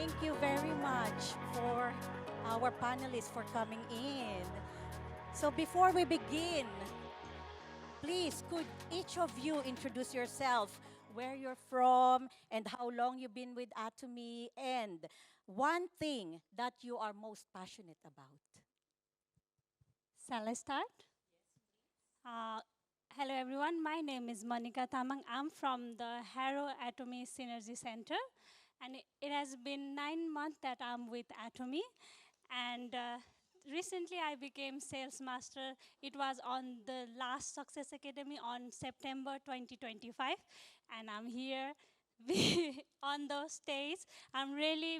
Thank you very much for our panelists for coming in. So before we begin, please could each of you introduce yourself, where you're from, and how long you've been with Atomy, and one thing that you are most passionate about. Shall I start? Uh, Hello everyone, my name is Monica Tamang. I'm from the Harrow Atomy Synergy Center, and it has been 9 months that I'm with Atomy. And recently I became sales master. It was on the last Success Academy on September 2025, and I'm here on the stage. I'm really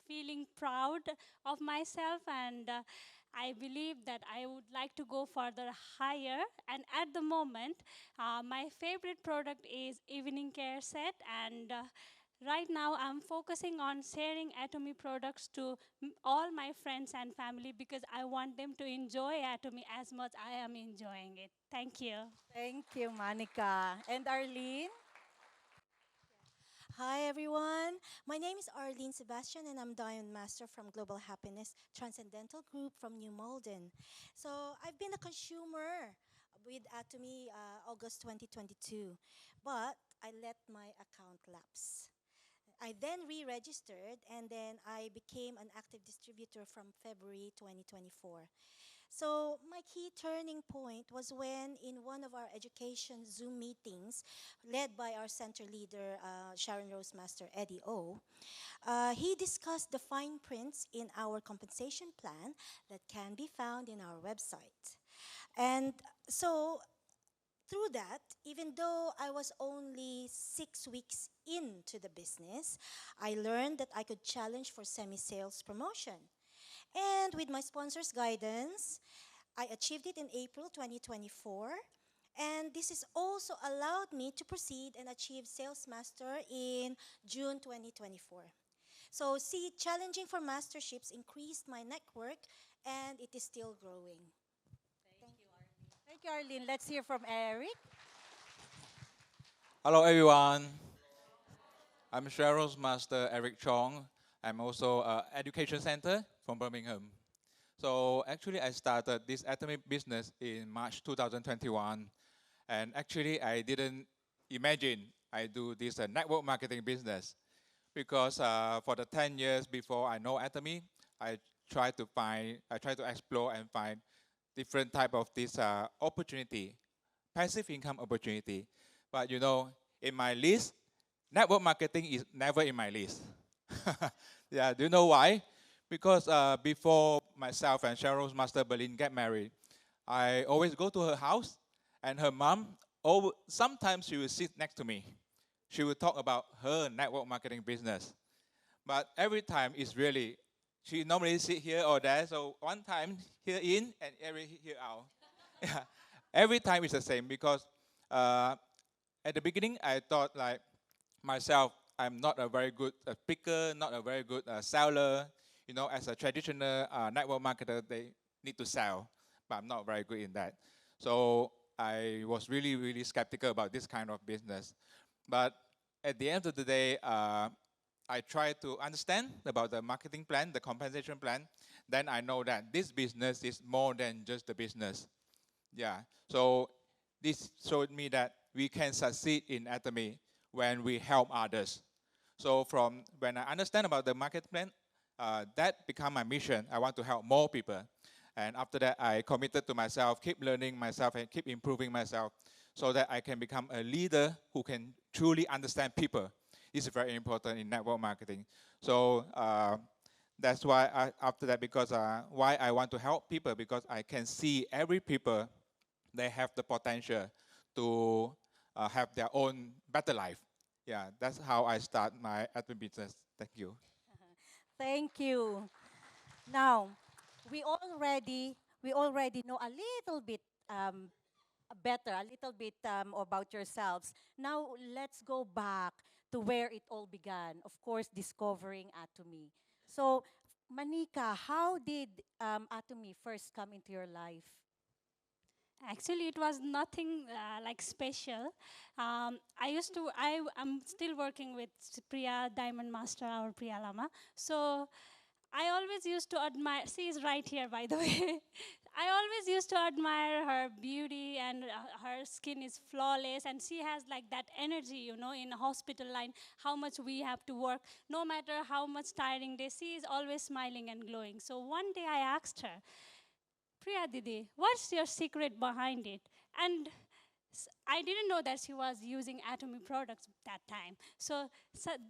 feeling proud of myself, and I believe that I would like to go further higher. And at the moment, my favorite product is evening care set, and right now I'm focusing on sharing Atomy products to all my friends and family because I want them to enjoy Atomy as much I am enjoying it. Thank you. Thank you, Monica. And Arlene? Hi everyone, my name is Arlene Sebastian and I'm Diamond Master from Global Happiness Transcendental Group from New Malden. So I've been a consumer with Atomy August 2022, but I let my account lapse. I then re-registered and then I became an active distributor from February 2024. So my key turning point was when in one of our education Zoom meetings, led by our center leader, Sharon Rose Master Eddie O, he discussed the fine prints in our compensation plan that can be found in our website. And so through that, even though I was only 6 weeks into the business, I learned that I could challenge for semi-sales promotion. And with my sponsor's guidance, I achieved it in April 2024. And this has also allowed me to proceed and achieve Sales Master in June 2024. So see, challenging for masterships increased my network and it is still growing. Thank you, Arlene. Let's hear from Eric. Hello, everyone. I'm Cheryl's Master Eric Chong. I'm also Education Center from Birmingham. So actually, I started this Atomy business in March 2021. And actually, I didn't imagine I do this network marketing business because for the 10 years before I know Atomy, I try to explore and find different type of this opportunity, passive income opportunity. But in my list, network marketing is never in my list. Yeah, do you know why? Because before myself and Cheryl's Master Berlin get married, I always go to her house, and her mom, sometimes she will sit next to me. She will talk about her network marketing business. But every time is really, she normally sit here or there, so one time here in and every here out. Yeah. Every time is the same because uh, at the beginning I thought like myself, I'm not a very good speaker, not a very good seller. As a traditional network marketer, they need to sell, but I'm not very good in that. So I was really, really skeptical about this kind of business. But at the end of the day, I try to understand about the marketing plan, the compensation plan. Then I know that this business is more than just the business. Yeah. So this showed me that we can succeed in Atomy when we help others. So from when I understand about the market plan, that become my mission. I want to help more people. And after that, I committed to myself, keep learning myself and keep improving myself so that I can become a leader who can truly understand people. This is very important in network marketing. So that's why after that, because why I want to help people, because I can see every people, they have the potential to have their own better life. Yeah, that's how I start my admin business. Thank you. Thank you. Now, we already we already know a little bit better, a little bit about yourselves. Now, let's go back to where it all began. Of course, discovering Atomy. So, Manika, how did Atomy first come into your life? Actually, it was nothing like special. I'm still working with Priya Diamond Master, our Priya Lama. So I always used to admire, she is right here, by the way. I always used to admire her beauty, and her skin is flawless, and she has like that energy, in a hospital line, how much we have to work. No matter how much tiring day, she is always smiling and glowing. So one day I asked her, Priya Didi, what's your secret behind it? And I didn't know that she was using Atomy products that time. So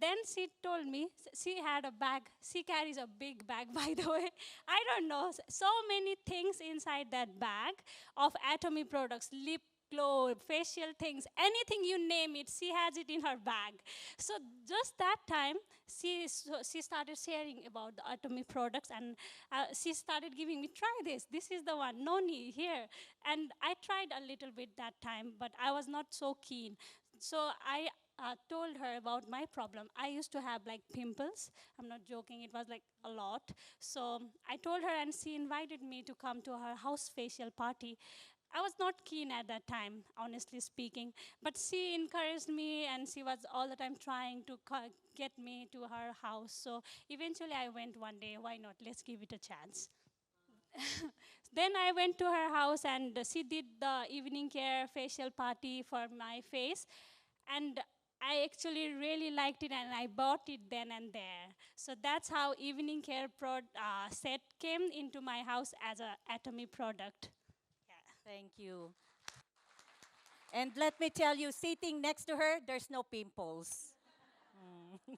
then she told me she had a bag. She carries a big bag, by the way. I don't know. So many things inside that bag of Atomy products, lip glow, facial things, anything you name it, she has it in her bag. So just that time, she started sharing about the Atomy products, and she started giving me, try this. This is the one. No need here. And I tried a little bit that time, but I was not so keen. So I told her about my problem. I used to have like pimples. I'm not joking, it was like a lot. So I told her, and she invited me to come to her house facial party. I was not keen at that time, honestly speaking, but she encouraged me, and she was all the time trying to get me to her house. So eventually I went one day. Why not? Let's give it a chance. Then I went to her house, and she did the evening care facial party for my face. And I actually really liked it, and I bought it then and there. So that's how evening care set came into my house as a Atomy product. Yeah. Thank you. And let me tell you, sitting next to her, there's no pimples. Mm.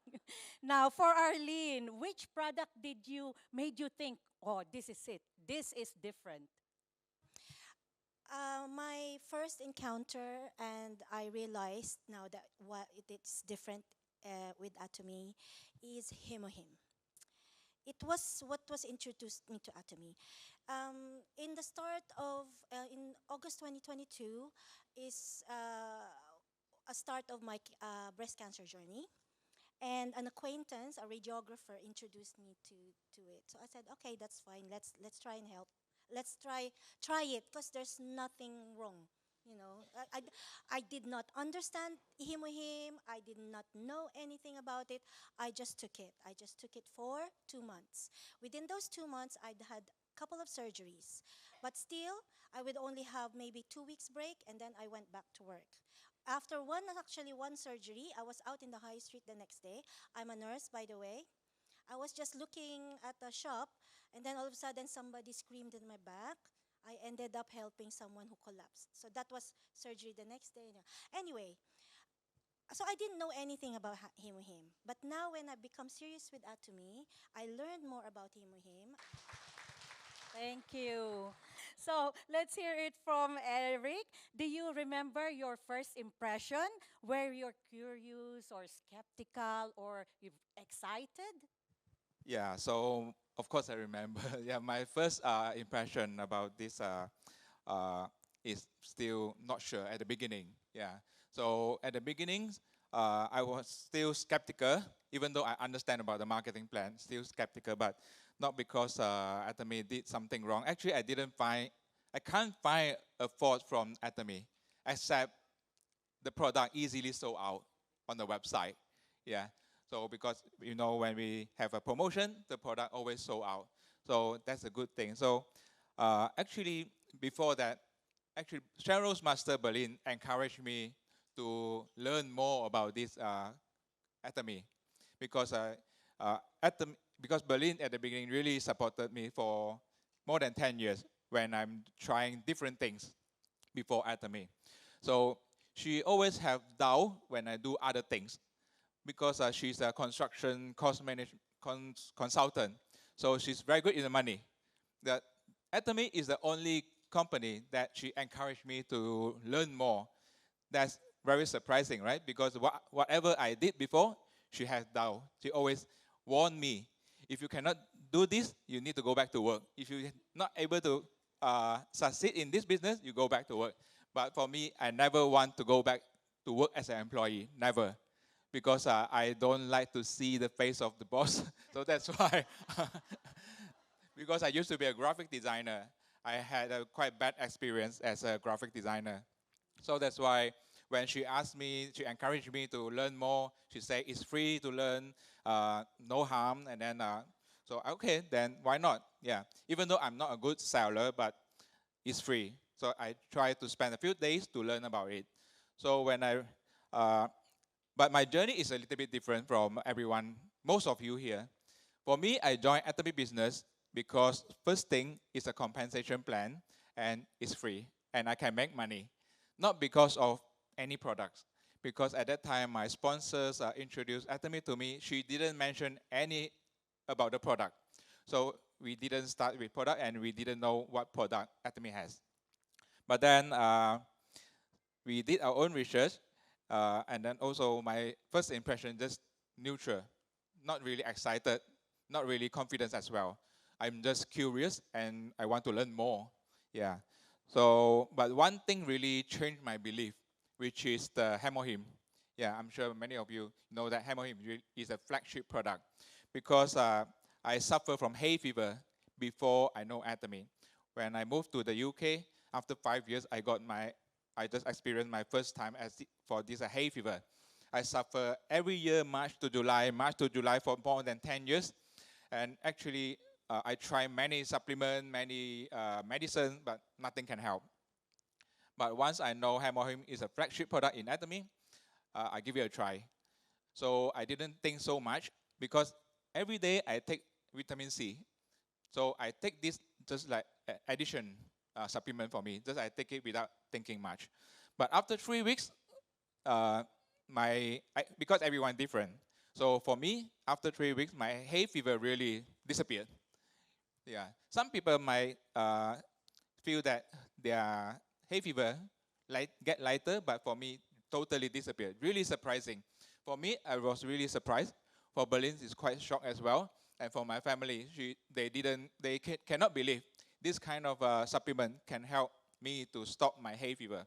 Now, for Arlene, which product made you think, oh, this is it. This is different. My first encounter, and I realized now that what it's different with Atomy, is Hemohim. It was what was introduced me to Atomy. In the start of, in August 2022, is a start of my breast cancer journey. And an acquaintance, a radiographer, introduced me to it. So I said, okay, that's fine. Let's try and help. Let's try it, because there's nothing wrong. You know, I did not understand Himohim. I did not know anything about it. I just took it. I just took it for 2 months. Within those 2 months, I'd had a couple of surgeries, but still, I would only have maybe 2 weeks break, and then I went back to work. After one surgery, I was out in the high street the next day. I'm a nurse, by the way. I was just looking at a shop, and then all of a sudden somebody screamed in my back. I ended up helping someone who collapsed. So that was surgery the next day. Anyway, so I didn't know anything about Hemohim. But now when I become serious with Atomy, I learned more about Hemohim. Thank you. So let's hear it from Eric. Do you remember your first impression? Were you curious or skeptical or you excited? Yeah, so of course I remember. Yeah, my first impression about this uh, is still not sure at the beginning. Yeah, so at the beginning, I was still skeptical, even though I understand about the marketing plan, still skeptical, but not because Atomy did something wrong. Actually, I can't find a fault from Atomy, except the product easily sold out on the website. Yeah. So because when we have a promotion, the product always sold out. So that's a good thing. So actually before that, actually Cheryl's Master Berlin encouraged me to learn more about this Atomy, because because Berlin at the beginning really supported me for more than 10 years when I'm trying different things before Atomy. So she always have doubt when I do other things, because she's a construction cost management consultant. So she's very good in the money. That Atomy is the only company that she encouraged me to learn more. That's very surprising, right? Because whatever I did before, she has doubt. She always warned me, if you cannot do this, you need to go back to work. If you're not able to succeed in this business, you go back to work. But for me, I never want to go back to work as an employee, never. Because I don't like to see the face of the boss. So that's why. Because I used to be a graphic designer. I had a quite bad experience as a graphic designer. So that's why when she asked me, she encouraged me to learn more. She said it's free to learn, no harm. And then, so okay, then why not? Yeah, even though I'm not a good seller, but it's free. So I try to spend a few days to learn about it. So uh, but my journey is a little bit different from everyone, most of you here. For me, I joined Atomy Business because first thing is a compensation plan and it's free and I can make money. Not because of any products. Because at that time, my sponsors introduced Atomy to me. She didn't mention any about the product. So we didn't start with product and we didn't know what product Atomy has. But then we did our own research, and then also my first impression just neutral, not really excited, not really confident as well. I'm just curious and I want to learn more. Yeah. So, but one thing really changed my belief, which is the Hemohim. Yeah, I'm sure many of you know that Hemohim is a flagship product because I suffer from hay fever before I know Atomy. When I moved to the UK, after 5 years, I just experienced my first time for this hay fever. I suffer every year, March to July for more than 10 years. And actually, I try many supplements, many medicine, but nothing can help. But once I know Hemohim is a flagship product in Atomy, I give it a try. So I didn't think so much because every day I take vitamin C. So I take this just like addition supplement for me. Just I take it without thinking much. But after 3 weeks, uh, because everyone different. So for me, after 3 weeks, my hay fever really disappeared. Yeah, some people might feel that their hay fever get lighter, but for me, totally disappeared. Really surprising. For me, I was really surprised. For Berlin, it's quite shocked as well. And for my family, they cannot believe this kind of supplement can help me to stop my hay fever.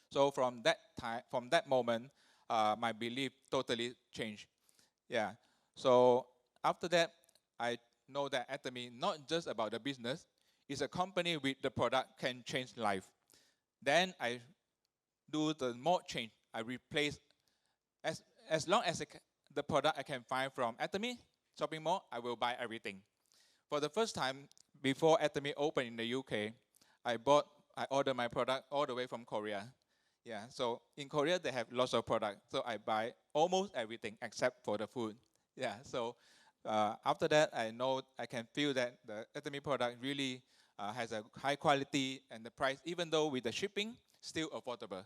So from that moment, my belief totally changed. Yeah. So after that, I know that Atomy not just about the business, it's a company with the product can change life. Then I do the more change. I replace as as long as the product I can find from Atomy shopping mall, I will buy everything. For the first time before Atomy opened in the UK, I ordered my product all the way from Korea. Yeah, so in Korea they have lots of products, so I buy almost everything except for the food. Yeah, so after that I know I can feel that the Atomy product really has a high quality and the price, even though with the shipping, still affordable.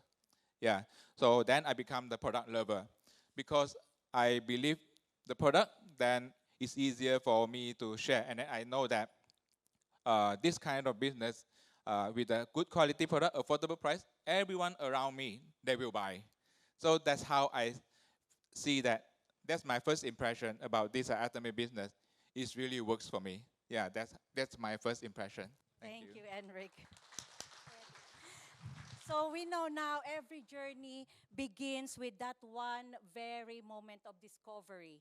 Yeah, so then I become the product lover because I believe the product, then it's easier for me to share. And then I know that this kind of business with a good quality product, affordable price, everyone around me, they will buy. So that's how I see that. That's my first impression about this Atomy business. It really works for me. Yeah, that's my first impression. Thank Thank you. you, Enric. So we know now every journey begins with that one very moment of discovery.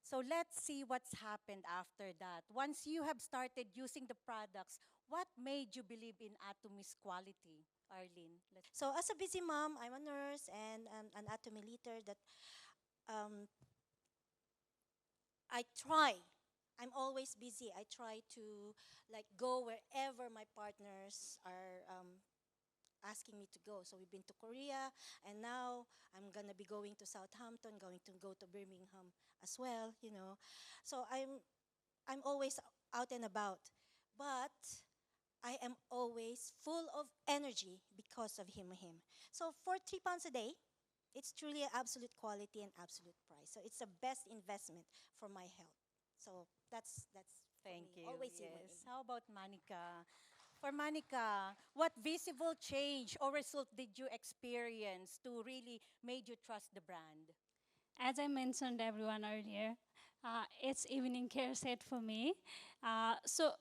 So let's see what's happened after that. Once you have started using the products, what made you believe in Atomy's quality, Arlene? So as a busy mom, I'm a nurse and an atomy leader that um, I try. I'm always busy. I try to like go wherever my partners are asking me to go. So we've been to Korea, and now I'm gonna be going to Southampton, going to go to Birmingham as well. So I'm always out and about, but I am always full of energy because of him. So for £3 a day, it's truly an absolute quality and absolute price. So it's the best investment for my health. So that's for Thank me. you. Always Yes. him. How about Manika? For Manika, what visible change or result did you experience to really made you trust the brand? As I mentioned everyone earlier, it's evening care set for me. So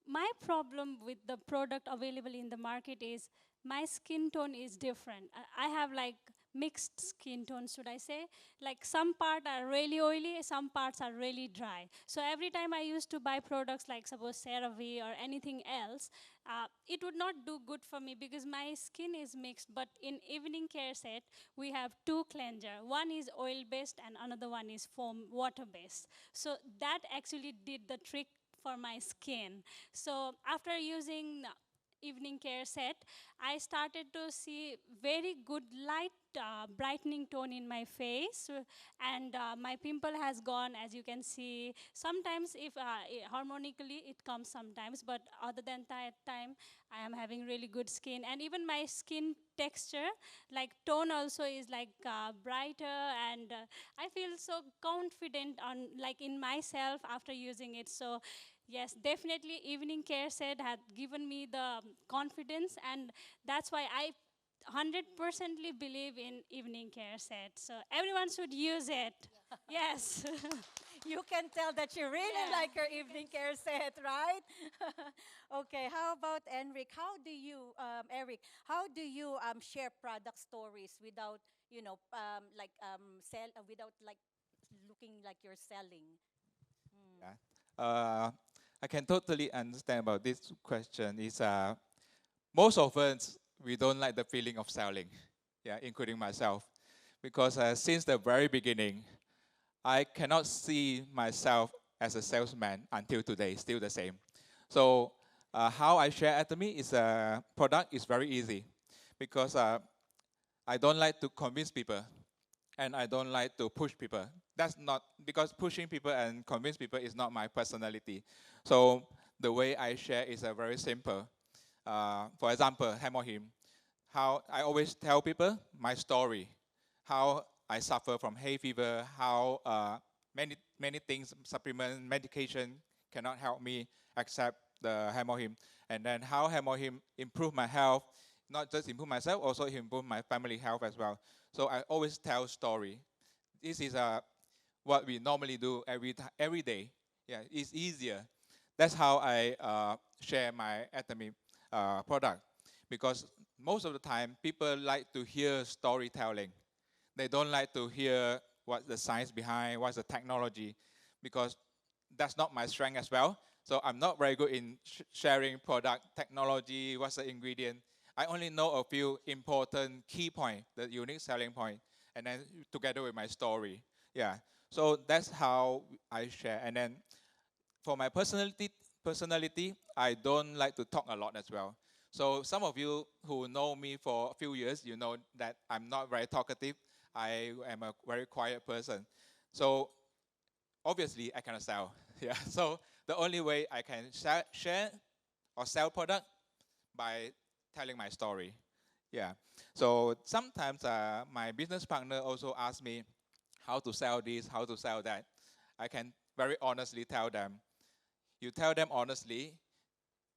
my problem with the product available in the market is my skin tone is different. I have like mixed skin tone, should I say. Like some parts are really oily, some parts are really dry. So every time I used to buy products like suppose CeraVe or anything else, it would not do good for me because my skin is mixed. But in evening care set, we have two cleanser. One is oil based and another one is foam water based. So that actually did the trick for my skin. So after using evening care set, I started to see very good light brightening tone in my face, and my pimple has gone, as you can see. Sometimes if harmonically it comes sometimes, but other than that time I am having really good skin, and even my skin texture, like tone also is like brighter, and I feel so confident on like in myself after using it. So yes, definitely evening care set had given me the confidence, and that's why I 100%ly believe in evening care set. So everyone should use it. Yes. You can tell that you really Yeah. like your evening care set, right? Okay, how about Enric? How do you, Eric, how do you share product stories without, without like looking like you're selling? Mm. Yeah. I can totally understand about this question. Is most of us we don't like the feeling of selling, yeah, including myself, because since the very beginning, I cannot see myself as a salesman until today, still the same. So how I share Atomy is a product is very easy, because I don't like to convince people, and I don't like to push people. That's not because pushing people and convince people is not my personality. So the way I share is very simple. For example, Hemohim, how I always tell people my story, how I suffer from hay fever, how many things, supplement, medication cannot help me except the Hemohim, and then how Hemohim improve my health, not just improve myself, also improve my family health as well. So I always tell story. This is what we normally do every day. Yeah, it's easier. That's how I share my Atomy product, because most of the time people like to hear storytelling. They don't like to hear what's the science behind, what's the technology, because that's not my strength as well. So I'm not very good in sharing product technology, what's the ingredient. I only know a few important key points, the unique selling point, and then together with my story. Yeah. So that's how I share. And then for my personality, I don't like to talk a lot as well. So some of you who know me for a few years, you know that I'm not very talkative. I am a very quiet person. So obviously I cannot sell. Yeah. So the only way I can share or sell product by telling my story. Yeah. So sometimes my business partner also asks me how to sell this, how to sell that. I can very honestly tell them. You tell them honestly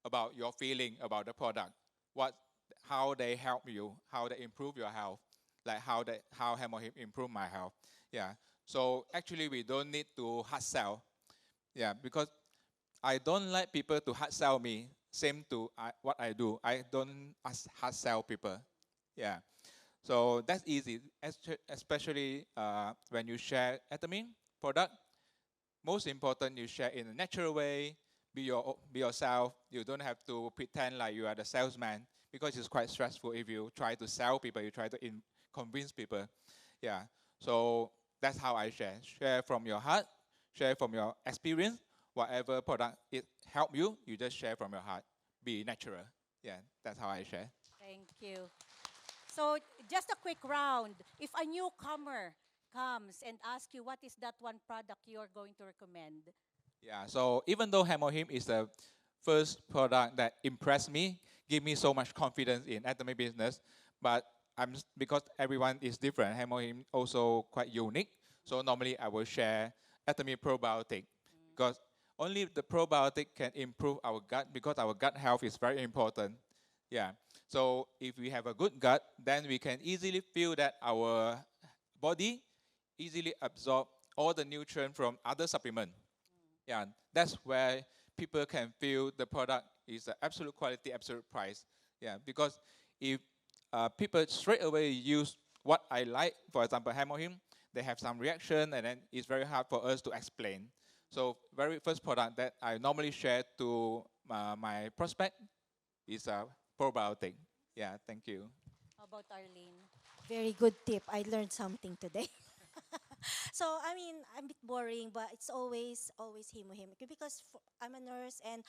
about your feeling about the product, what, how they help you, how they improve your health, like how Hemohim improve my health. Yeah. So actually, we don't need to hard sell. Yeah, because I don't like people to hard sell me. Same to what I do. I don't hard sell people. Yeah. So that's easy, especially when you share Atomy product. Most important, you share in a natural way. Be yourself. You don't have to pretend like you are the salesman, because it's quite stressful if you try to sell people. You try to convince people. Yeah. So that's how I share. Share from your heart. Share from your experience. Whatever product it help you, you just share from your heart. Be natural. Yeah. That's how I share. Thank you. So, just a quick round. If a newcomer comes and asks you what is that one product you're going to recommend? Yeah, so even though Hemohim is the first product that impressed me, give me so much confidence in Atomy business, but because everyone is different, Hemohim also quite unique. So normally I will share Atomy probiotic, because only the probiotic can improve our gut, because our gut health is very important. Yeah. So if we have a good gut, then we can easily feel that our body easily absorb all the nutrients from other supplements. Yeah, that's where people can feel the product is the absolute quality, absolute price. Yeah, because if people straight away use what I like, for example, Hemohim, they have some reaction, and then it's very hard for us to explain. So very first product that I normally share to my prospect is a probiotic. Yeah, thank you. How about Arlene? Very good tip. I learned something today. So I mean, I'm a bit boring, but it's always himo him because I'm a nurse and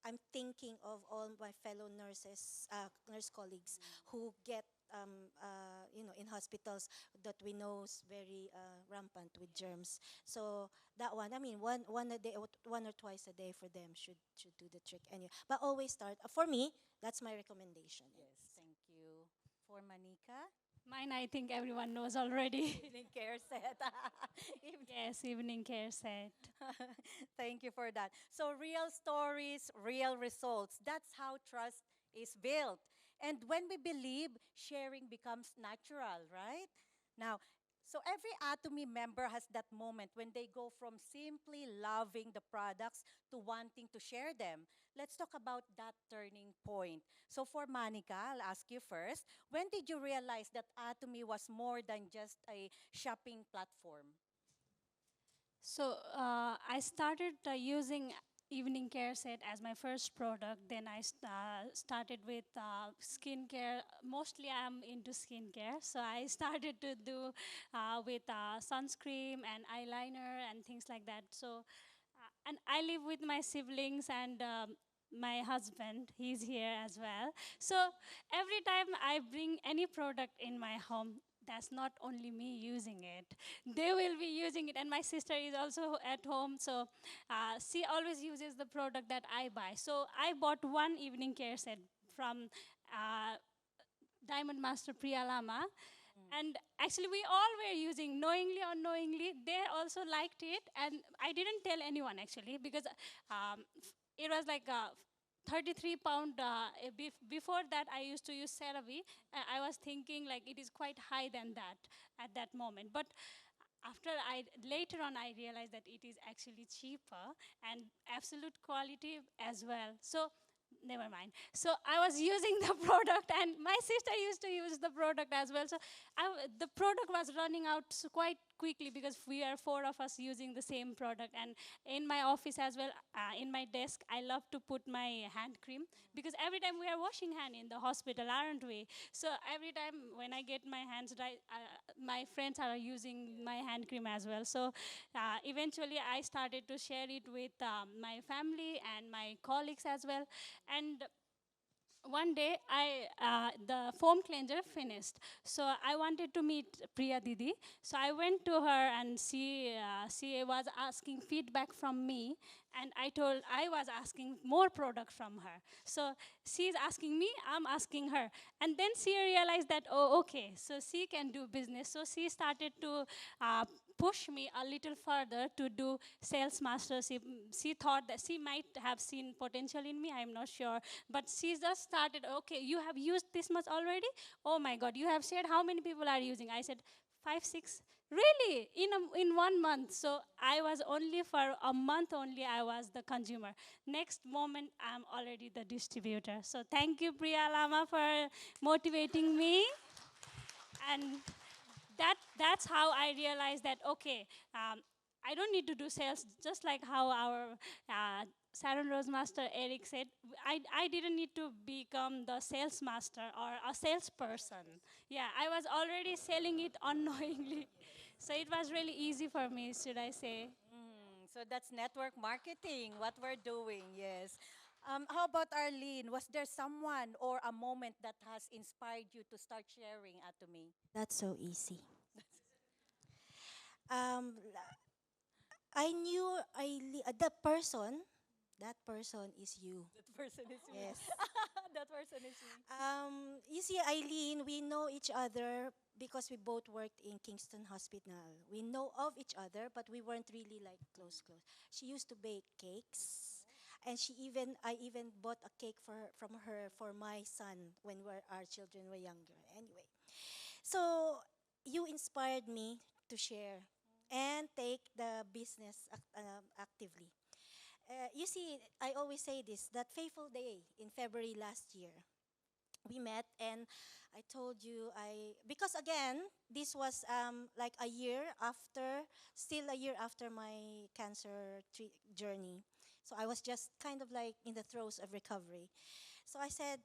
I'm thinking of all my fellow nurses, nurse colleagues who get in hospitals that we know is very rampant with germs. So that one, I mean, one a day, or one or twice a day for them should do the trick. Anyway, but always start. For me, that's my recommendation. Yes, thank you. For Manika, Mine, I think everyone knows already. evening care set. Yes, evening care set. Thank you for that. So, real stories, real results. That's how trust is built. And when we believe, sharing becomes natural, right? Now, so every Atomy member has that moment when they go from simply loving the products to wanting to share them. Let's talk about that turning point. So for Monica, I'll ask you first, when did you realize that Atomy was more than just a shopping platform? So I started using evening care set as my first product. Then I started with skincare. Mostly I'm into skincare. So I started to do with sunscreen and eyeliner and things like that. So, and I live with my siblings and my husband. He's here as well. So every time I bring any product in my home, that's not only me using it, they will be using it, and my sister is also at home, so she always uses the product that I buy. So I bought one evening care set from Diamond Master Priya Lama, and actually we all were using, knowingly or unknowingly they also liked it, and I didn't tell anyone actually because it was like 33 pound. Before that I used to use CeraVe. I was thinking like it is quite high than that at that moment, but after I later on I realized that it is actually cheaper and absolute quality as well. So never mind. So I was using the product, and my sister used to use the product as well. So the product was running out quite quickly because we are four of us using the same product. And in my office as well, in my desk, I love to put my hand cream because every time we are washing hand in the hospital, aren't we? So every time when I get my hands dry, my friends are using my hand cream as well. So eventually I started to share it with my family and my colleagues as well. And one day the foam cleanser finished, so I wanted to meet Priya Didi. So I went to her, and she was asking feedback from me, and I was asking more product from her. So she's asking me, I'm asking her, and then she realized that, oh, okay, so she can do business. So she started to push me a little further to do sales mastership. She thought that she might have seen potential in me, I'm not sure, but she just started, okay, you have used this much already? Oh my God, you have shared how many people are using? I said, 5, 6. Really? In 1 month? So I was only for a month only, I was the consumer. Next moment, I'm already the distributor. So thank you, Priya Lama, for motivating me. And that's how I realized that, okay, I don't need to do sales, just like how our Sharon Rose Master Eric said. I didn't need to become the sales master or a salesperson. Yeah, I was already selling it unknowingly. So it was really easy for me, should I say. So that's network marketing, what we're doing, yes. How about Arlene? Was there someone or a moment that has inspired you to start sharing Atomy? That's so easy. Um, I knew the person. That person is you. That person is me. Yes. That person is me. You see, Eileen, we know each other because we both worked in Kingston Hospital. We know of each other, but we weren't really like close. She used to bake cakes, and I even bought a cake from her for my son when our children were younger. Anyway, so you inspired me to share and take the business actively. You see, I always say this, that fateful day in February last year, we met, and I told you because again, this was like a year after, still a year after my cancer journey. So I was just kind of like in the throes of recovery. So I said,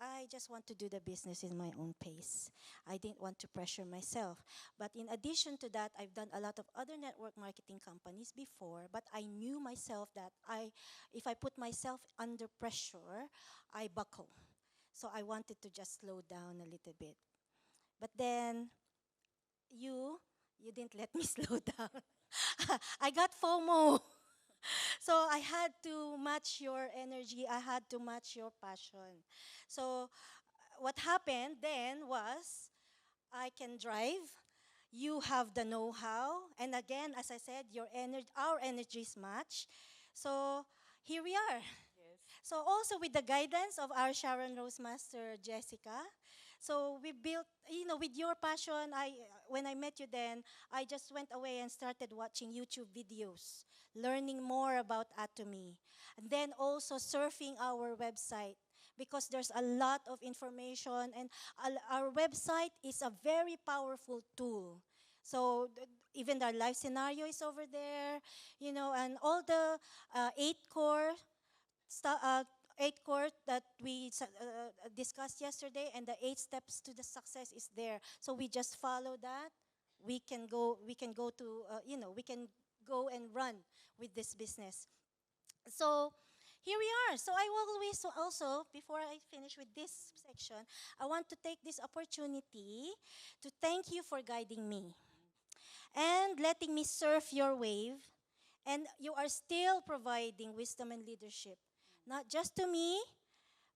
I just want to do the business in my own pace. I didn't want to pressure myself. But in addition to that, I've done a lot of other network marketing companies before, but I knew myself that if I put myself under pressure, I buckle. So I wanted to just slow down a little bit. But then you didn't let me slow down. I got FOMO. So I had to match your energy. I had to match your passion. So what happened then was I can drive. You have the know-how. And again, as I said, our energies match. So here we are. Yes. So also with the guidance of our Sharon Rose Master Jessica, so we built, with your passion, when I met you then, I just went away and started watching YouTube videos, learning more about Atomy, and then also surfing our website because there's a lot of information, and our website is a very powerful tool. So even our life scenario is over there, and all the 8 core sta- uh, 8 core that we discussed yesterday, and the 8 steps to the success is there. So we just follow that. We can go and run with this business. So here we are. So I will always also, before I finish with this section, I want to take this opportunity to thank you for guiding me and letting me surf your wave. And you are still providing wisdom and leadership, not just to me,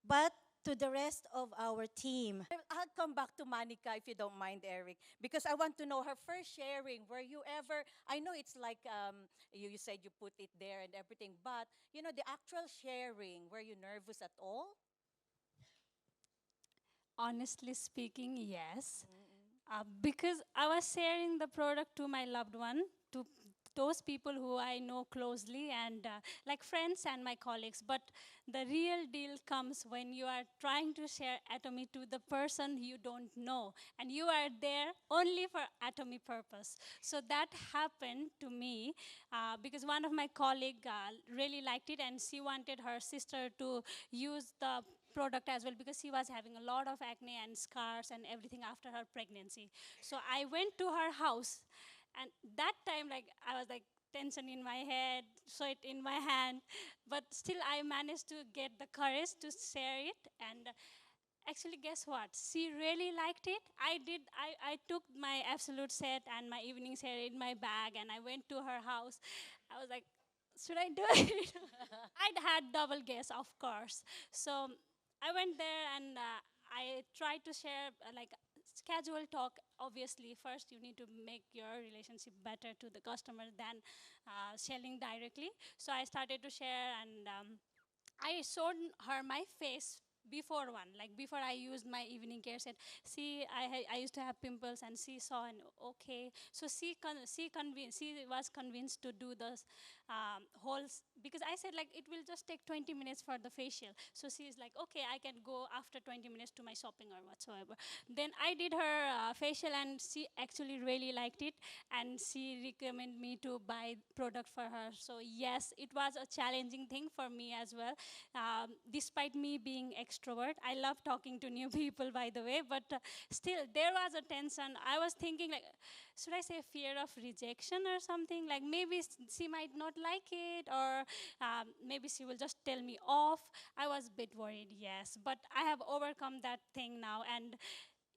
but to the rest of our team. I'll come back to Monica if you don't mind, Eric, because I want to know her first sharing. Were you ever? I know it's like you said you put it there and everything, but the actual sharing. Were you nervous at all? Honestly speaking, yes. Because I was sharing the product to my loved one, to those people who I know closely, and like friends and my colleagues. But the real deal comes when you are trying to share Atomy to the person you don't know, and you are there only for Atomy purpose. So that happened to me because one of my colleague really liked it, and she wanted her sister to use the product as well because she was having a lot of acne and scars and everything after her pregnancy. So I went to her house, and that time, like, I was like tension in my head, sweat in my hand, but still I managed to get the courage to share it. And actually, guess what? She really liked it. I took my absolute set and my evening set in my bag, and I went to her house. I was like, should I do it? I'd had double guess, of course. So I went there, and I tried to share like casual talk. Obviously, first you need to make your relationship better to the customer than selling directly. So I started to share, and I showed her my face before one, like before I used my evening care set. See, I used to have pimples, and she saw, and okay. So she was convinced to do the because I said like it will just take 20 minutes for the facial. So she's like, okay, I can go after 20 minutes to my shopping or whatsoever. Then I did her facial, and she actually really liked it, and she recommended me to buy product for her. So yes, it was a challenging thing for me as well. Despite me being extrovert, I love talking to new people, by the way, but still there was a tension. I was thinking like, should I say fear of rejection or something? Like maybe she might not like it, or maybe she will just tell me off. I was a bit worried, yes, but I have overcome that thing now, and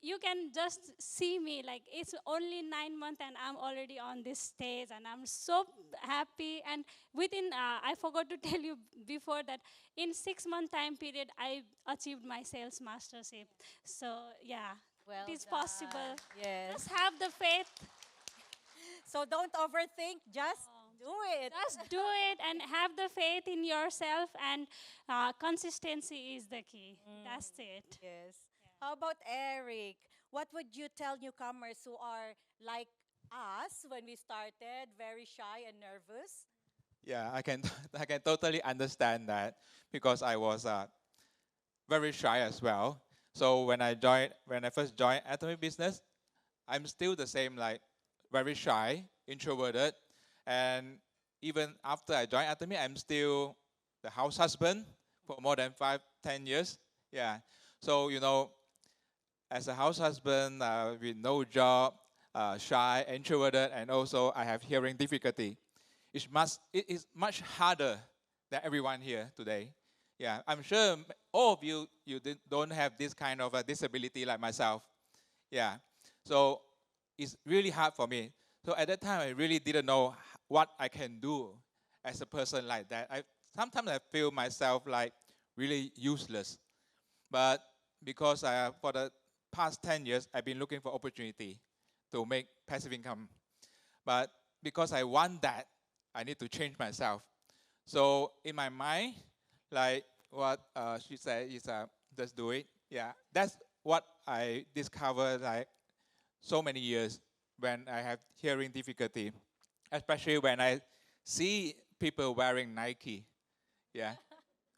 you can just see me, like it's only 9 months and I'm already on this stage, and I'm so happy. And within I forgot to tell you before that in 6 month time period I achieved my sales mastership. So yeah, Well it is done. possible. Yes. Just have the faith. So don't overthink. Just do it. Just do it and have the faith in yourself, and consistency is the key. That's it. Yes. How about Eric? What would you tell newcomers who are like us when we started, very shy and nervous? Yeah, I can I can totally understand that because I was very shy as well. So when I first joined Atomy business, I'm still the same, like very shy, introverted, and even after I joined Atomy, I'm still the house husband for more than 5, 10 years. Yeah. So as a house husband with no job, shy, introverted, and also I have hearing difficulty. It is much harder than everyone here today. Yeah, I'm sure all of you don't have this kind of a disability like myself. Yeah, so it's really hard for me. So at that time, I really didn't know what I can do as a person like that. Sometimes I feel myself like really useless. But because for the past 10 years, I've been looking for opportunity to make passive income. But because I want that, I need to change myself. So in my mind, like what she said is just do it. Yeah, that's what I discovered like so many years when I have hearing difficulty, especially when I see people wearing Nike. Yeah,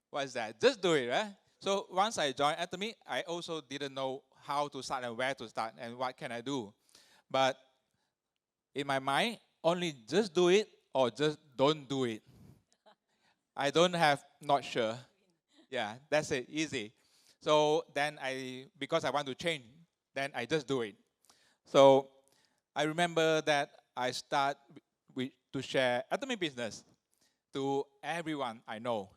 what is that? Just do it, right? So once I joined Atomy, I also didn't know how to start and where to start and what can I do. But in my mind, only just do it or just don't do it. I don't have not sure. Yeah, that's it, easy. So then because I want to change, then I just do it. So I remember that I start to share Atomy business to everyone I know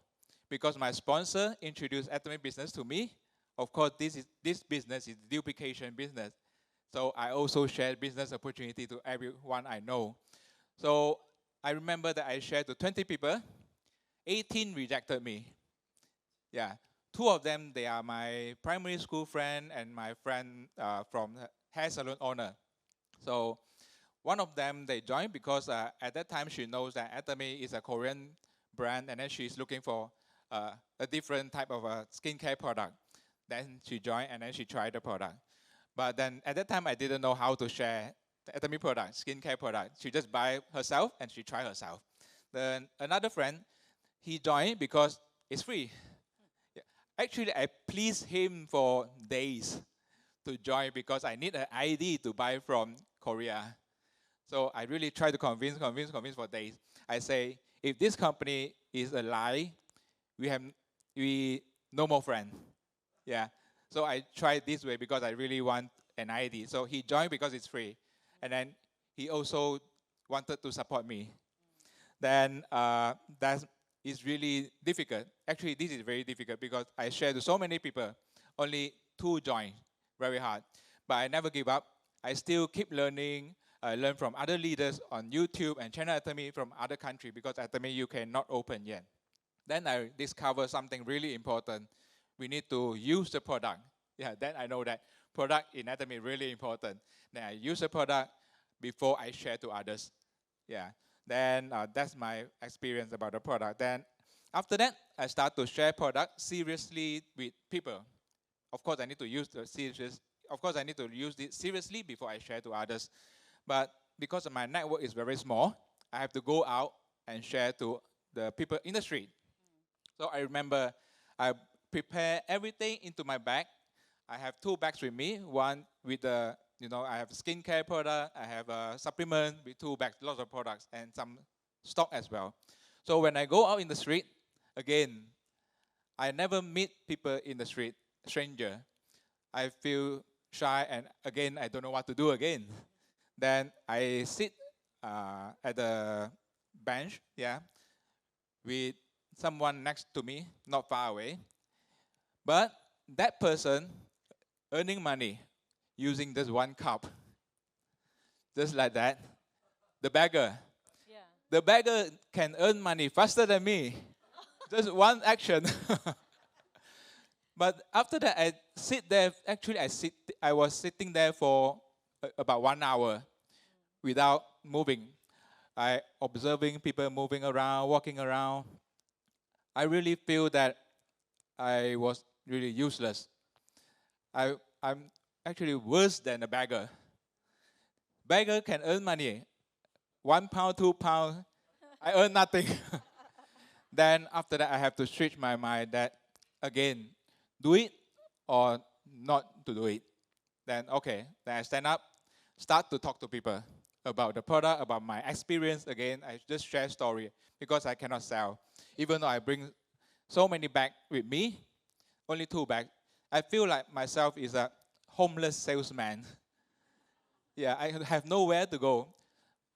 because my sponsor introduced Atomy business to me. Of course, this business is duplication business. So I also share business opportunity to everyone I know. So I remember that I shared to 20 people, 18 rejected me. Yeah, two of them, they are my primary school friend and my friend from hair salon owner. So one of them, they joined because at that time she knows that Atomy is a Korean brand and then she's looking for a different type of a skincare product. Then she joined and then she tried the product. But then at that time, I didn't know how to share the Atomy product, skincare product. She just buy herself and she try herself. Then another friend, he joined because it's free. Yeah. Actually, I pleased him for days to join because I need an ID to buy from Korea. So I really try to convince for days. I say, if this company is a lie, we no more friend. Yeah. So I tried this way because I really want an ID. So he joined because it's free, and then he also wanted to support me. Then that is really difficult. Actually, this is very difficult because I share to so many people. Only two join, very hard. But I never give up. I still keep learning. I learn from other leaders on YouTube and channel Atomy from other countries because Atomy you cannot open yet. Then I discover something really important. We need to use the product. Yeah, then I know that product in Atomy is really important. Then I use the product before I share to others. Yeah, then that's my experience about the product. Then after that, I start to share product seriously with people. Of course, I need to use the serious. Of course, I need to use it seriously before I share to others. But because my network is very small, I have to go out and share to the people in the street. So I remember I prepare everything into my bag. I have two bags with me. One with the, I have skincare product. I have a supplement with two bags, lots of products and some stock as well. So when I go out in the street, again, I never meet people in the street, stranger. I feel shy and again, I don't know what to do again. Then I sit at the bench, yeah, with someone next to me, not far away. But that person earning money using this one cup, just like that. The beggar. Yeah. The beggar can earn money faster than me. Just one action. But after that, I sit there. Actually, I was sitting there for about 1 hour without moving. I observing people moving around, walking around. I really feel that I was really useless. I'm actually worse than a beggar. Beggar can earn money, £1, £2. I earn nothing. Then after that, I have to switch my mind that again, do it or not to do it. Then okay, then I stand up, start to talk to people about the product, about my experience. Again, I just share story because I cannot sell. Even though I bring so many bags with me, only 2 bags, I feel like myself is a homeless salesman. Yeah, I have nowhere to go.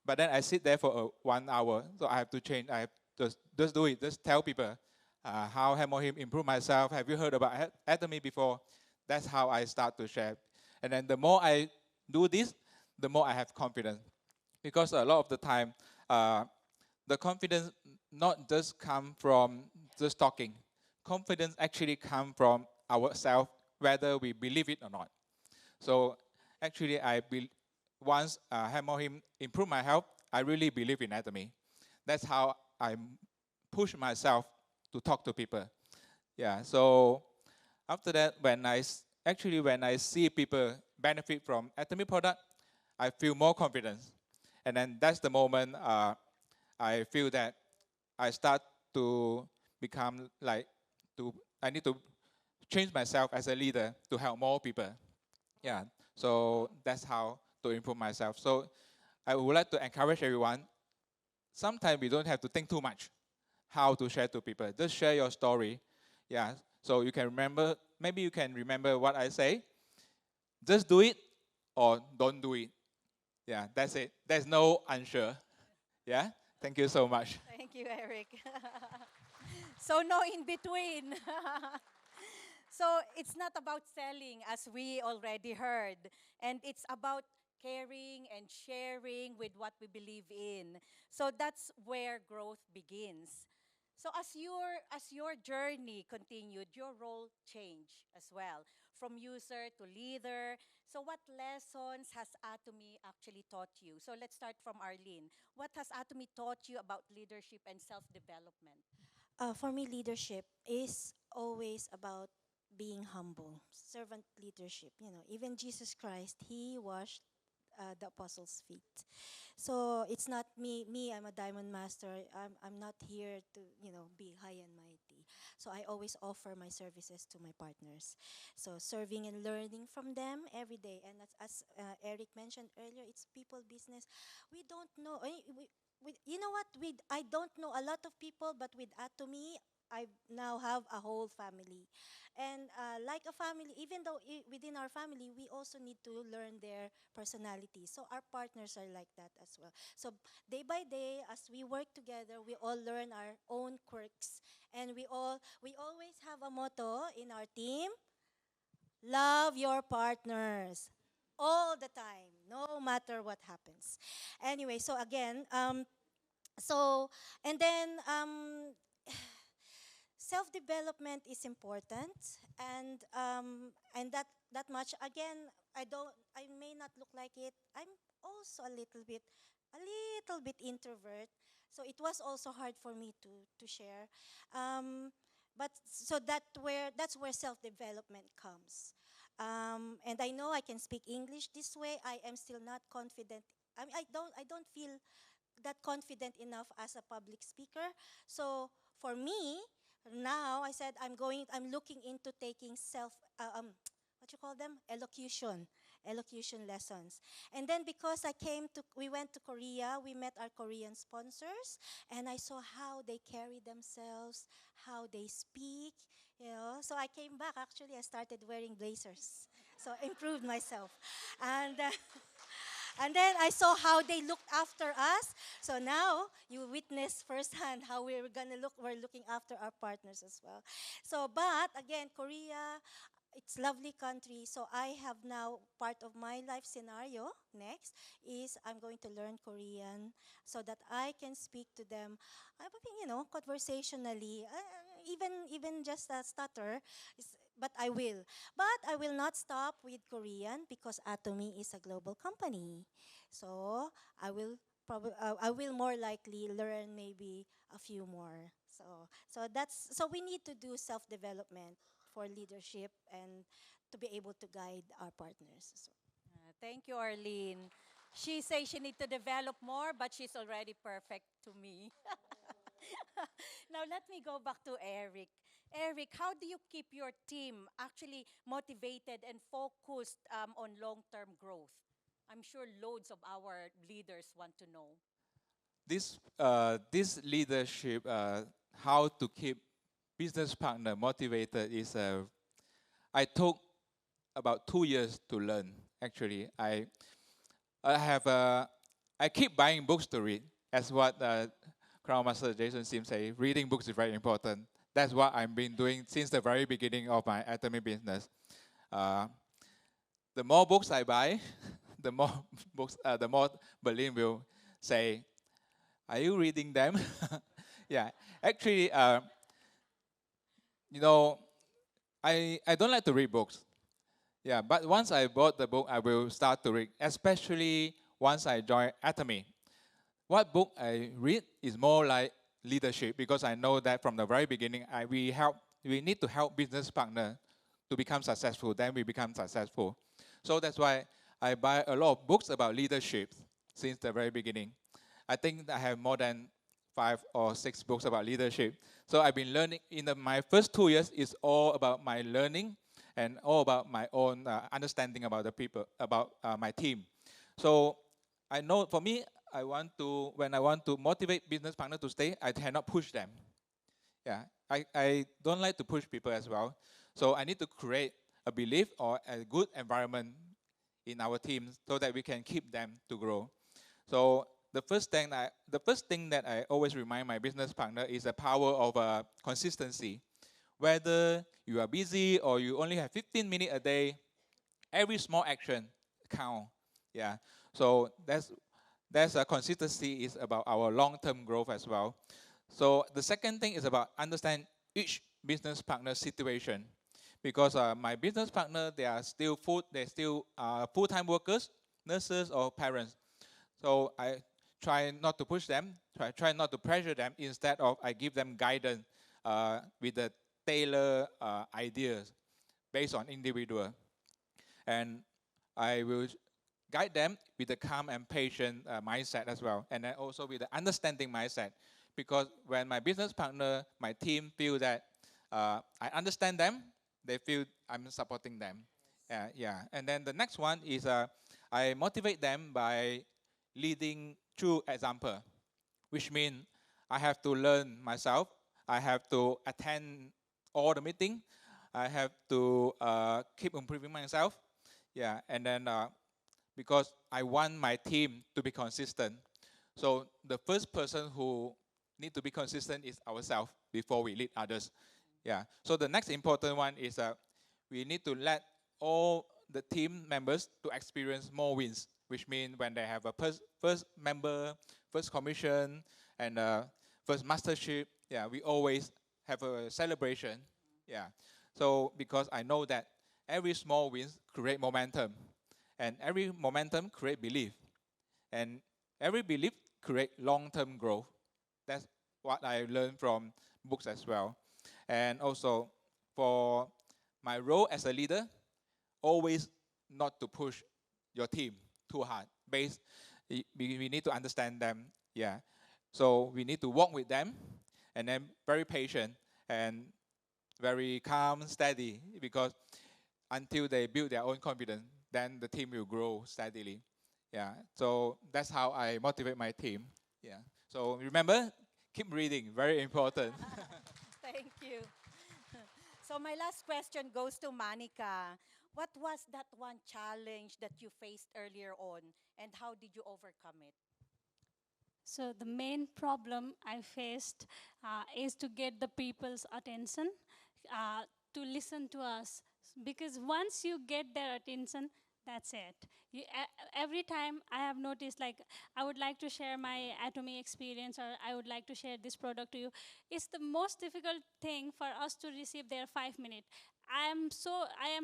But then I sit there for 1 hour, so I have to change. I have just do it. Just tell people how Hemohim improve myself. Have you heard about Atomy before? That's how I start to share. And then the more I do this, the more I have confidence. Because a lot of the time, the confidence not just come from just talking. Confidence actually come from ourselves, whether we believe it or not. So actually, once Hemohim improved my health, I really believe in Atomy. That's how I push myself to talk to people. Yeah. So after that, when I see people benefit from Atomy product, I feel more confidence, and then that's the moment I feel that I start to become like I need to change myself as a leader to help more people. Yeah. So that's how to improve myself. So I would like to encourage everyone. Sometimes we don't have to think too much how to share to people. Just share your story. Yeah. So you can remember, maybe you can remember what I say. Just do it or don't do it. Yeah, that's it. There's no unsure. Yeah. Thank you so much. Thank you, Eric. So no in between. So it's not about selling, as we already heard, and it's about caring and sharing with what we believe in. So that's where growth begins. So as your journey continued, your role changed as well, from user to leader. So what lessons has Atomy actually taught you? So let's start from Arlene. What has Atomy taught you about leadership and self-development? For me, leadership is always about being humble, servant leadership. Even Jesus Christ, he washed the apostles' feet. So it's not me. I'm a diamond master. I'm not here to be high and mighty. So I always offer my services to my partners. So serving and learning from them every day. And as Eric mentioned earlier, it's people business. We don't know. You know what? I don't know a lot of people, but with Atomy, I now have a whole family. And like a family, even though within our family, we also need to learn their personality. So our partners are like that as well. So day by day, as we work together, we all learn our own quirks. And we always have a motto in our team: love your partners all the time, no matter what happens. Anyway, so again, so and then self-development is important, and that much again. I may not look like it. I'm also a little bit introvert, so it was also hard for me to share. But so that's where self-development comes. And I know I can speak English this way. I am still not confident. I don't feel that confident enough as a public speaker. So for me, now I said I'm looking into taking what you call them, elocution lessons. And then because we went to Korea, we met our Korean sponsors, and I saw how they carry themselves, how they speak. So I came back. Actually, I started wearing blazers, so improved myself, and. And then I saw how they looked after us. So now you witness firsthand how we're gonna look. We're looking after our partners as well. So, but again, Korea, it's lovely country. So I have now part of my life scenario next is I'm going to learn Korean so that I can speak to them. I think conversationally, even just a stutter, but I will. But I will not stop with Korean because Atomy is a global company. So I will more likely learn maybe a few more. So we need to do self development for leadership and to be able to guide our partners. So. Thank you, Arlene. She says she needs to develop more, but she's already perfect to me. Now let me go back to Eric. Eric, how do you keep your team actually motivated and focused on long-term growth? I'm sure loads of our leaders want to know. This leadership, how to keep business partner motivated is I took about 2 years to learn. Actually, I have I keep buying books to read. As what Crown Master Jason Sim say, reading books is very important. That's what I've been doing since the very beginning of my Atomy business. Uh, the more books I buy, the more the more Berlin will say, "Are you reading them?" Yeah, actually, you know, I don't like to read books. Yeah, but once I bought the book, I will start to read, especially once I join Atomy. What book I read is more like leadership because I know that from the very beginning, we need to help business partner to become successful. Then we become successful. So that's why I buy a lot of books about leadership since the very beginning. I think I have more than 5 or 6 books about leadership. So I've been learning my first 2 years is all about my learning and all about my own understanding about the people, about my team. So I know for me, when I want to motivate business partner to stay, I cannot push them. Yeah, I don't like to push people as well. So I need to create a belief or a good environment in our team so that we can keep them to grow. So the first thing that I always remind my business partner is the power of consistency. Whether you are busy or you only have 15 minutes a day, every small action count. Yeah. So that's a consistency is about our long-term growth as well. So the second thing is about understand each business partner situation, because my business partner they're still full-time workers, nurses or parents. So I try not to push them, try not to pressure them. Instead of I give them guidance with the tailor ideas based on individual, and I will guide them with a calm and patient mindset as well, and then also with the understanding mindset. Because when my business partner, my team feel that I understand them, they feel I'm supporting them. Yeah, and then the next one is I motivate them by leading through example, which means I have to learn myself. I have to attend all the meeting. I have to keep improving myself. Yeah, and then because I want my team to be consistent. So the first person who need to be consistent is ourselves before we lead others. Yeah. So the next important one is we need to let all the team members to experience more wins, which means when they have a first member, first commission, and first mastership, yeah, we always have a celebration. Yeah. So because I know that every small wins create momentum, and every momentum create belief, and every belief create long-term growth. That's what I learned from books as well. And also for my role as a leader, always not to push your team too hard. We need to understand them. Yeah. So we need to walk with them, and then very patient and very calm, steady, because until they build their own confidence, then the team will grow steadily. Yeah. So that's how I motivate my team. Yeah. So remember, keep reading. Very important. Thank you. So my last question goes to Manika. What was that one challenge that you faced earlier on, and how did you overcome it? So the main problem I faced is to get the people's attention, uh, to listen to us. Because once you get their attention, that's it. Every time I have noticed, like, I would like to share my Atomy experience, or I would like to share this product to you. It's the most difficult thing for us to receive their 5 minutes. I am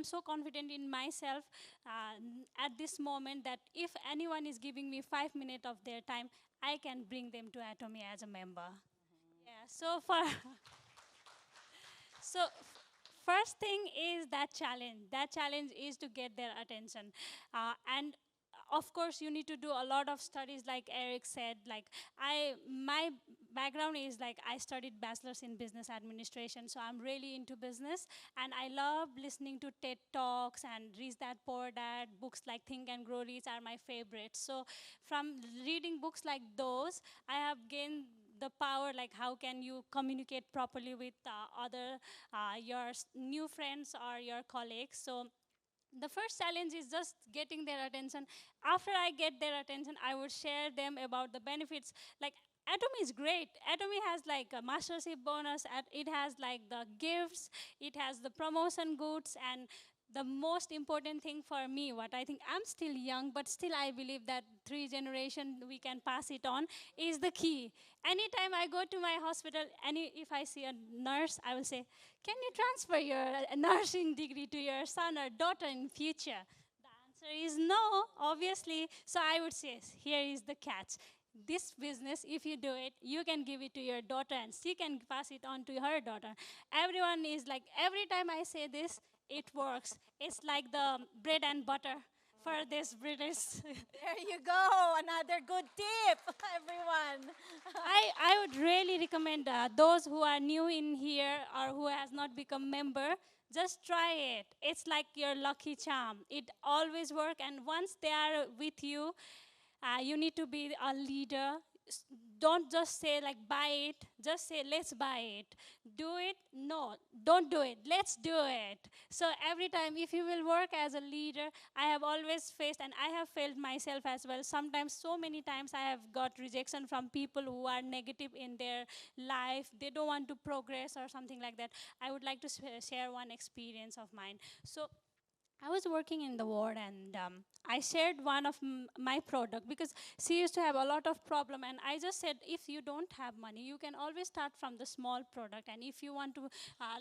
so confident in myself at this moment that if anyone is giving me 5 minutes of their time, I can bring them to Atomy as a member. Yeah. First thing is that challenge. That challenge is to get their attention, and of course you need to do a lot of studies, like Eric said. Like my background is like I studied bachelor's in business administration, so I'm really into business, and I love listening to TED Talks and Reach That Poor Dad. Books like Think and Grow Rich are my favorites. So from reading books like those, I have gained the power, like how can you communicate properly with other your new friends or your colleagues. So the first challenge is just getting their attention. After I get their attention, I would share them about the benefits. Like Atomy is great. Atomy has like a mastership bonus. It has like the gifts. It has the promotion goods, and the most important thing for me, what I think, I'm still young, but still I believe that 3 generation we can pass it on, is the key. Anytime I go to my hospital, if I see a nurse, I will say, can you transfer your nursing degree to your son or daughter in future? The answer is no, obviously. So I would say, here is the catch. This business, if you do it, you can give it to your daughter and she can pass it on to her daughter. Everyone is like, every time I say this, it works. It's like the bread and butter for this British. There you go. Another good tip, everyone. I would really recommend those who are new in here or who has not become member, just try it. It's like your lucky charm. It always works, and once they are with you, you need to be a leader. Don't just say like buy it, just say let's buy it. Do it? No, don't do it. Let's do it. So every time, if you will work as a leader, I have always faced, and I have failed myself as well. Sometimes, so many times, I have got rejection from people who are negative in their life. They don't want to progress or something like that. I would like to share one experience of mine. So I was working in the ward, and I shared one of my product because she used to have a lot of problem, and I just said, if you don't have money, you can always start from the small product, and if you want to,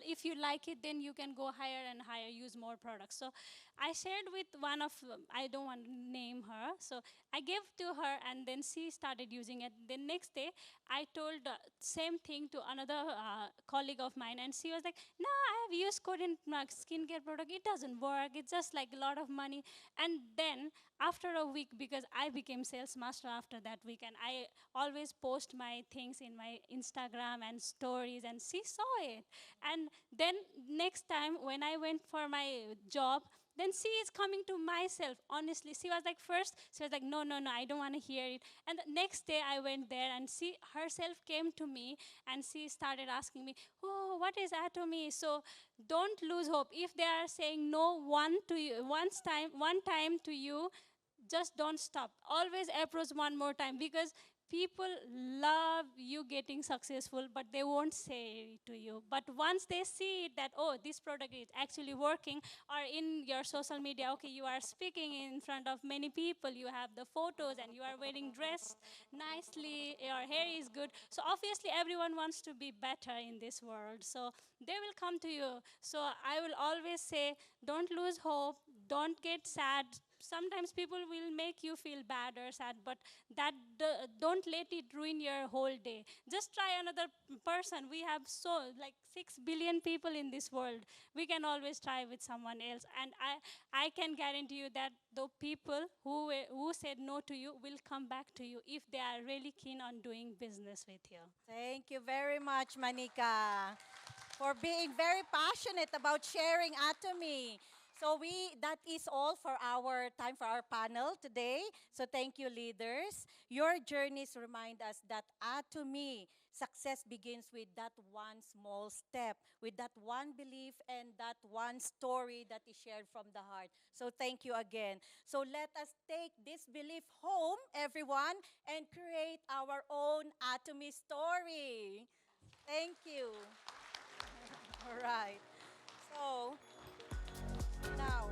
if you like it, then you can go higher and higher, use more products. So I shared with one of, I don't want to name her, so I gave to her, and then she started using it. The next day, I told same thing to another colleague of mine, and she was like, no, I have used Korean skincare product, it doesn't work, it's just like a lot of money. And then after a week, because I became sales master after that week, and I always post my things in my Instagram and stories, and she saw it. And then next time when I went for my job, then she is coming to myself. Honestly, she was like, first she was like, no, no, no, I don't want to hear it. And the next day I went there, and she herself came to me, and she started asking me, oh, what is Atomy? So don't lose hope. If they are saying no one time to you, just don't stop. Always approach one more time, because people love you getting successful, but they won't say it to you. But once they see it, that, oh, this product is actually working, or in your social media, okay, you are speaking in front of many people, you have the photos, and you are wearing dressed nicely, your hair is good. So obviously everyone wants to be better in this world. So they will come to you. So I will always say, don't lose hope, don't get sad. Sometimes people will make you feel bad or sad, but don't let it ruin your whole day. Just try another person. We have so like 6 billion people in this world. We can always try with someone else, and I can guarantee you that the people who said no to you will come back to you if they are really keen on doing business with you. Thank you very much, Manika, for being very passionate about sharing Atomy. So that is all for our time for our panel today. So thank you, leaders. Your journeys remind us that Atomy success begins with that one small step, with that one belief and that one story that is shared from the heart. So thank you again. So let us take this belief home, everyone, and create our own Atomy story. Thank you. All right. So now,